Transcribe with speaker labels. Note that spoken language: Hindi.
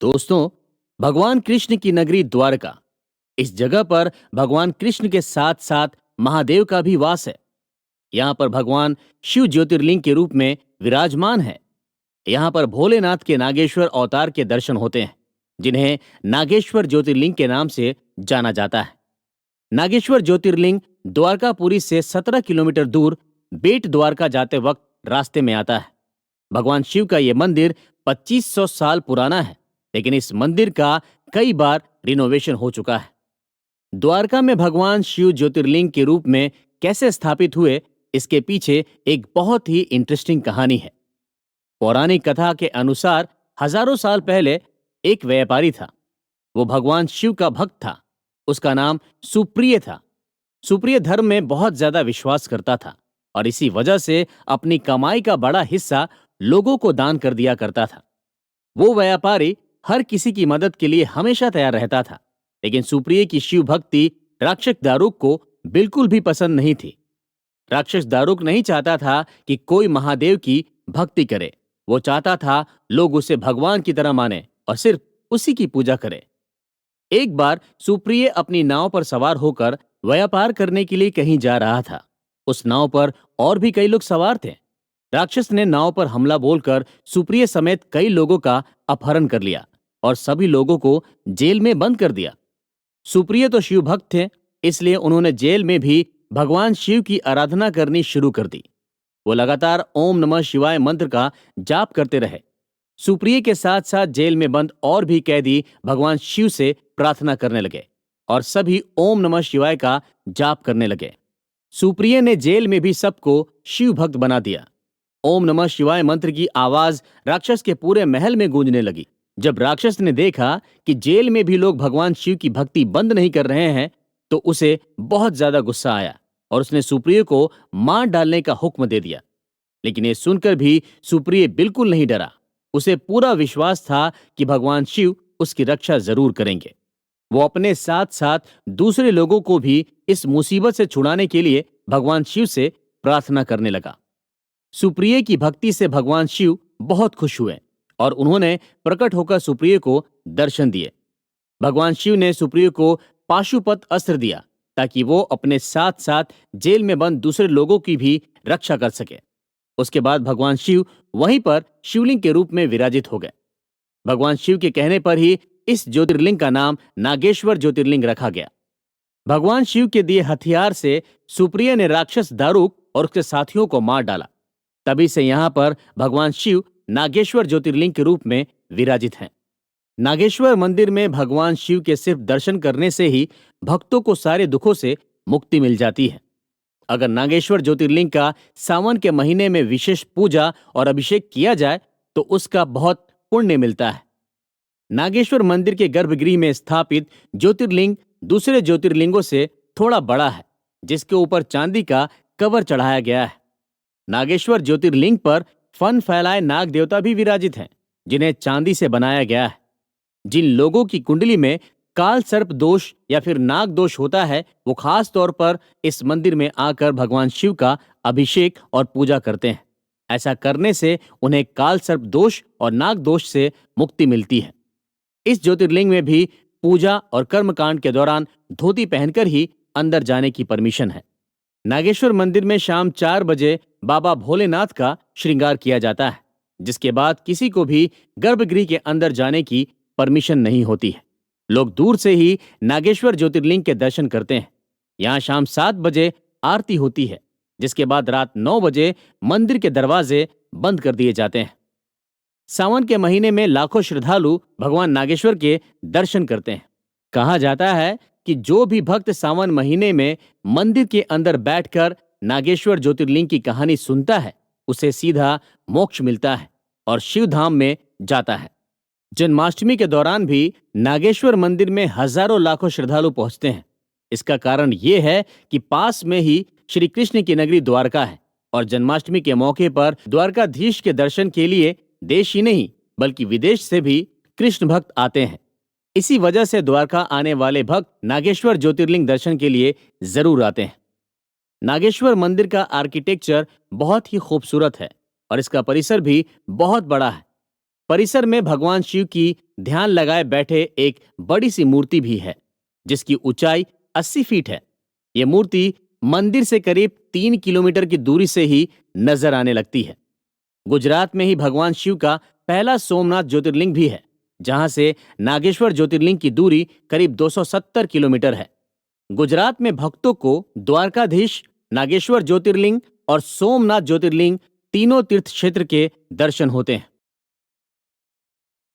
Speaker 1: दोस्तों, भगवान कृष्ण की नगरी द्वारका, इस जगह पर भगवान कृष्ण के साथ साथ महादेव का भी वास है। यहाँ पर भगवान शिव ज्योतिर्लिंग के रूप में विराजमान है। यहाँ पर भोलेनाथ के नागेश्वर अवतार के दर्शन होते हैं, जिन्हें नागेश्वर ज्योतिर्लिंग के नाम से जाना जाता है। नागेश्वर ज्योतिर्लिंग द्वारकापुरी से 17 किलोमीटर दूर बेट द्वारका जाते वक्त रास्ते में आता है। भगवान शिव का यह मंदिर 2500 साल पुराना है, लेकिन इस मंदिर का कई बार रिनोवेशन हो चुका है। द्वारका में भगवान शिव ज्योतिर्लिंग के रूप में कैसे स्थापित हुए, इसके पीछे एक बहुत ही इंटरेस्टिंग कहानी है। पौराणिक कथा के अनुसार हजारों साल पहले एक व्यापारी था। वो भगवान शिव का भक्त था। उसका नाम सुप्रिय था। सुप्रिय धर्म में बहुत ज्यादा विश्वास करता था और इसी वजह से अपनी कमाई का बड़ा हिस्सा लोगों को दान कर दिया करता था। वो व्यापारी हर किसी की मदद के लिए हमेशा तैयार रहता था, लेकिन सुप्रिय की शिव भक्ति राक्षस दारूक को बिल्कुल भी पसंद नहीं थी। राक्षस दारूक नहीं चाहता था कि कोई महादेव की भक्ति करे। वो चाहता था लोग उसे भगवान की तरह माने और सिर्फ उसी की पूजा करें। एक बार सुप्रिय अपनी नाव पर सवार होकर व्यापार करने के लिए कहीं जा रहा था। उस नाव पर और भी कई लोग सवार थे। राक्षस ने नाव पर हमला बोलकर सुप्रिय समेत कई लोगों का अपहरण कर लिया और सभी लोगों को जेल में बंद कर दिया। सुप्रिय तो शिव भक्त थे, इसलिए उन्होंने जेल में भी भगवान शिव की आराधना करनी शुरू कर दी। वो लगातार ओम नमः शिवाय मंत्र का जाप करते रहे। सुप्रिय के साथ साथ जेल में बंद और भी कैदी भगवान शिव से प्रार्थना करने लगे और सभी ओम नमः शिवाय का जाप करने लगे। सुप्रिय ने जेल में भी सबको शिव भक्त बना दिया। ओम नमः शिवाय मंत्र की आवाज राक्षस के पूरे महल में गूंजने लगी। जब राक्षस ने देखा कि जेल में भी लोग भगवान शिव की भक्ति बंद नहीं कर रहे हैं, तो उसे बहुत ज्यादा गुस्सा आया और उसने सुप्रिय को मार डालने का हुक्म दे दिया। लेकिन ये सुनकर भी सुप्रिय बिल्कुल नहीं डरा। उसे पूरा विश्वास था कि भगवान शिव उसकी रक्षा जरूर करेंगे। वो अपने साथ साथ दूसरे लोगों को भी इस मुसीबत से छुड़ाने के लिए भगवान शिव से प्रार्थना करने लगा। सुप्रिय की भक्ति से भगवान शिव बहुत खुश हुए और उन्होंने प्रकट होकर सुप्रिय को दर्शन दिए। भगवान शिव ने सुप्रिय को पाशुपत अस्त्र दिया ताकि वो अपने साथ साथ जेल में बंद दूसरे लोगों की भी रक्षा कर सके। उसके बाद भगवान शिव वहीं पर शिवलिंग के रूप में विराजित हो गए। भगवान शिव के कहने पर ही इस ज्योतिर्लिंग का नाम नागेश्वर ज्योतिर्लिंग रखा गया। भगवान शिव के दिए हथियार से सुप्रिय ने राक्षस दारूक और उसके साथियों को मार डाला। तभी से यहाँ पर भगवान शिव नागेश्वर ज्योतिर्लिंग के रूप में विराजित हैं। नागेश्वर मंदिर में भगवान शिव के सिर्फ दर्शन करने से ही भक्तों को सारे दुखों से मुक्ति मिल जाती है। अगर नागेश्वर ज्योतिर्लिंग का सावन के महीने में विशेष पूजा और अभिषेक किया जाए तो उसका बहुत पुण्य मिलता है। नागेश्वर मंदिर के गर्भगृह में स्थापित ज्योतिर्लिंग दूसरे ज्योतिर्लिंगों से थोड़ा बड़ा है, जिसके ऊपर चांदी का कवर चढ़ाया गया है। नागेश्वर ज्योतिर्लिंग पर फन फैलाए नाग देवता भी विराजित हैं, जिन्हें चांदी से बनाया गया है। जिन लोगों की कुंडली में काल सर्प दोष या फिर नाग दोष होता है, वो खास तौर पर इस मंदिर में आकर भगवान शिव का अभिषेक और पूजा करते हैं। ऐसा करने से उन्हें काल सर्प दोष और नाग दोष से मुक्ति मिलती है। इस ज्योतिर्लिंग में भी पूजा और कर्मकांड के दौरान धोती पहनकर ही अंदर जाने की परमिशन है। नागेश्वर मंदिर में शाम 4 बजे बाबा भोलेनाथ का श्रृंगार किया जाता है, जिसके बाद किसी को भी गर्भगृह के अंदर जाने की परमिशन नहीं होती है। लोग दूर से ही नागेश्वर ज्योतिर्लिंग के दर्शन करते हैं। यहाँ शाम 7 बजे आरती होती है, जिसके बाद रात 9 बजे मंदिर के दरवाजे बंद कर दिए जाते हैं। सावन के महीने में लाखों श्रद्धालु भगवान नागेश्वर के दर्शन करते हैं। कहा जाता है कि जो भी भक्त सावन महीने में मंदिर के अंदर बैठकर नागेश्वर ज्योतिर्लिंग की कहानी सुनता है, उसे सीधा मोक्ष मिलता है और शिव धाम में जाता है। जन्माष्टमी के दौरान भी नागेश्वर मंदिर में हजारों लाखों श्रद्धालु पहुंचते हैं। इसका कारण ये है कि पास में ही श्री कृष्ण की नगरी द्वारका है और जन्माष्टमी के मौके पर द्वारकाधीश के दर्शन के लिए देश ही नहीं बल्कि विदेश से भी कृष्ण भक्त आते हैं। इसी वजह से द्वारका आने वाले भक्त नागेश्वर ज्योतिर्लिंग दर्शन के लिए जरूर आते हैं। नागेश्वर मंदिर का आर्किटेक्चर बहुत ही खूबसूरत है और इसका परिसर भी बहुत बड़ा है। परिसर में भगवान शिव की ध्यान लगाए बैठे एक बड़ी सी मूर्ति भी है, जिसकी ऊंचाई 80 फीट है। यह मूर्ति मंदिर से करीब 3 किलोमीटर की दूरी से ही नजर आने लगती है। गुजरात में ही भगवान शिव का पहला सोमनाथ ज्योतिर्लिंग भी है, जहां से नागेश्वर ज्योतिर्लिंग की दूरी करीब 270 किलोमीटर है। गुजरात में भक्तों को द्वारकाधीश, नागेश्वर ज्योतिर्लिंग और सोमनाथ ज्योतिर्लिंग तीनों तीर्थ क्षेत्र के दर्शन होते हैं।